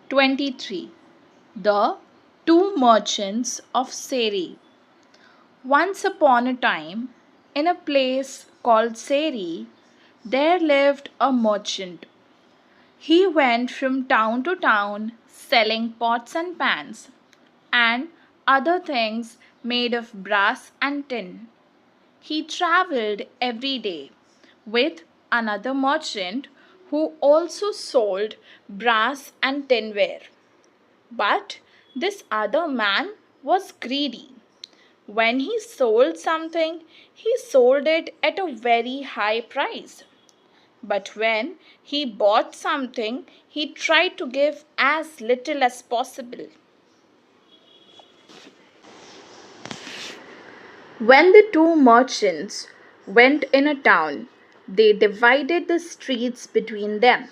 23. The Two Merchants of Seri. Once upon a time, in a place called Seri, there lived a merchant. He went from town to town selling pots and pans and other things made of brass and tin. He traveled every day with another merchant who also sold brass and tinware. But this other man was greedy. When he sold something, he sold it at a very high price. But when he bought something, he tried to give as little as possible. When the two merchants went in a town, they divided the streets between them.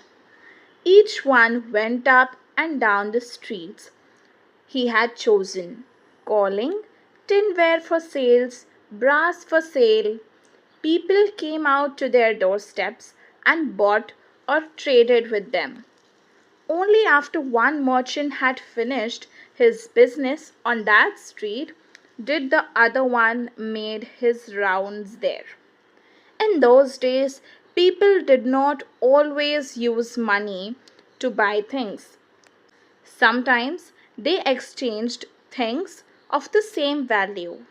Each one went up and down the streets he had chosen, calling tinware for sales, brass for sale. People came out to their doorsteps and bought or traded with them. Only after one merchant had finished his business on that street did the other one made his rounds there. In those days, people did not always use money to buy things. Sometimes they exchanged things of the same value.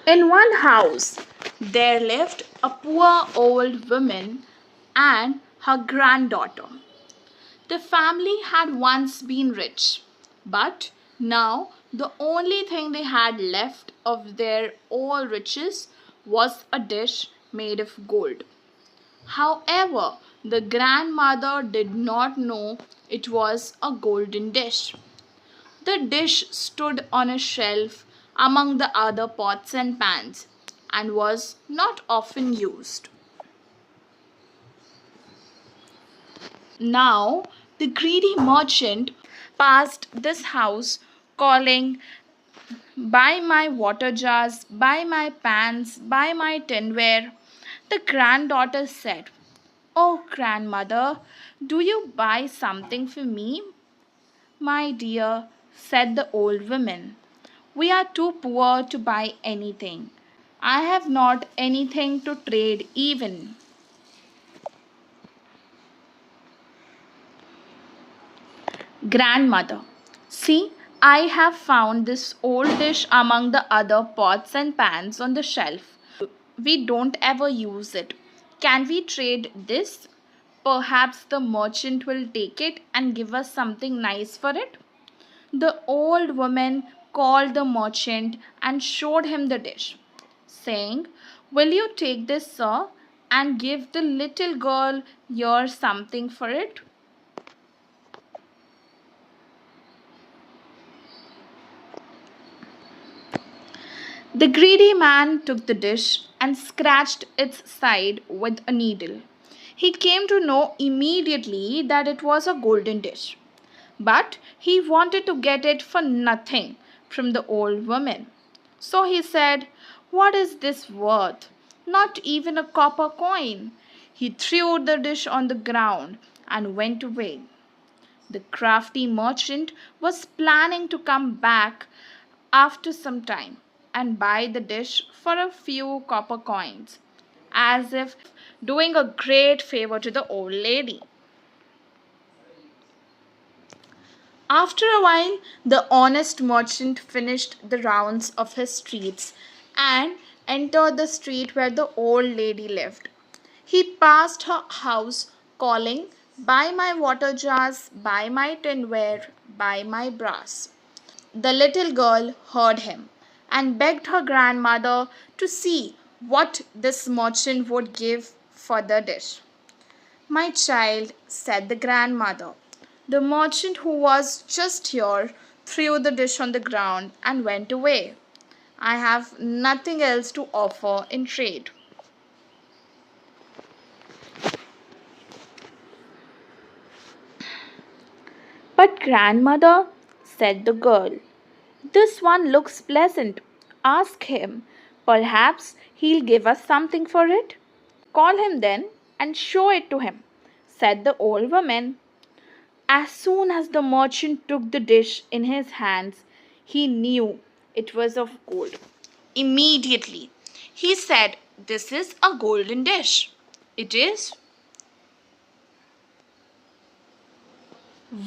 In one house, there lived a poor old woman and her granddaughter. The family had once been rich, but now the only thing they had left of their all riches was a dish made of gold. However, the grandmother did not know it was a golden dish. The dish stood on a shelf among the other pots and pans and was not often used. Now, the greedy merchant passed this house calling, "Buy my water jars, buy my pans, buy my tinware." The granddaughter said, "Oh, grandmother, do you buy something for me?" "My dear," said the old woman, "we are too poor to buy anything. I have not anything to trade even." Grandmother, see, I have found this old dish among the other pots and pans on the shelf. We don't ever use it. Can we trade this? Perhaps the merchant will take it and give us something nice for it. The old woman called the merchant and showed him the dish, saying, "Will you take this, sir, and give the little girl here something for it?" The greedy man took the dish and scratched its side with a needle. He came to know immediately that it was a golden dish, but he wanted to get it for nothing from the old woman. So he said, "What is this worth? Not even a copper coin." He threw the dish on the ground and went away. The crafty merchant was planning to come back after some time and buy the dish for a few copper coins, as if doing a great favor to the old lady. After a while, the honest merchant finished the rounds of his streets and entered the street where the old lady lived. He passed her house calling, "Buy my water jars, buy my tinware, buy my brass." The little girl heard him and begged her grandmother to see what this merchant would give for the dish. "My child," said the grandmother, "the merchant who was just here threw the dish on the ground and went away. I have nothing else to offer in trade." "But, grandmother," said the girl, "this one looks pleasant. Ask him. Perhaps he'll give us something for it." "Call him then and show it to him," said the old woman. As soon as the merchant took the dish in his hands, he knew it was of gold. Immediately, he said, "This is a golden dish. It is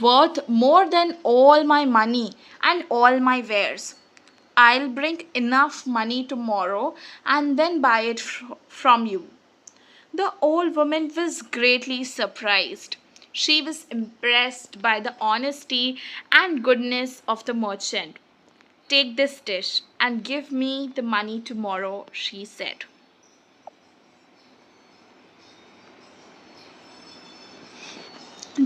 worth more than all my money and all my wares. I'll bring enough money tomorrow and then buy it from you." The old woman was greatly surprised. She was impressed by the honesty and goodness of the merchant. "Take this dish and give me the money tomorrow," she said.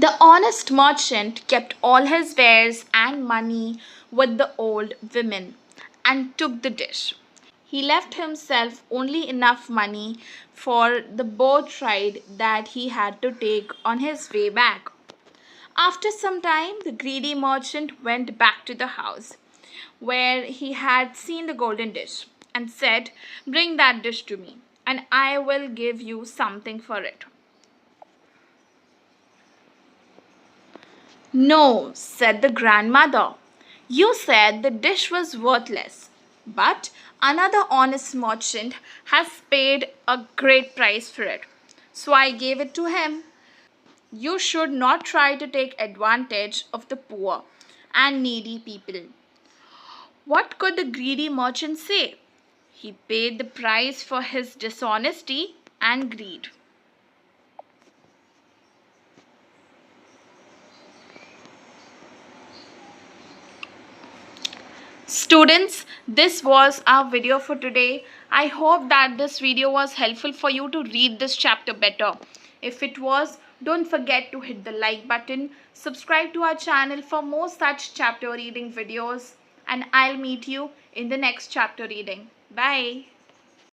The honest merchant kept all his wares and money with the old woman and took the dish. He left himself only enough money for the boat ride that he had to take on his way back. After some time, the greedy merchant went back to the house where he had seen the golden dish and said, "Bring that dish to me, and I will give you something for it." "No," said the grandmother. "You said the dish was worthless, but another honest merchant has paid a great price for it, so I gave it to him. You should not try to take advantage of the poor and needy people." What could the greedy merchant say? He paid the price for his dishonesty and greed. Students, this was our video for today. I hope that this video was helpful for you to read this chapter better. If it was, don't forget to hit the like button, subscribe to our channel for more such chapter reading videos, and I'll meet you in the next chapter reading. Bye.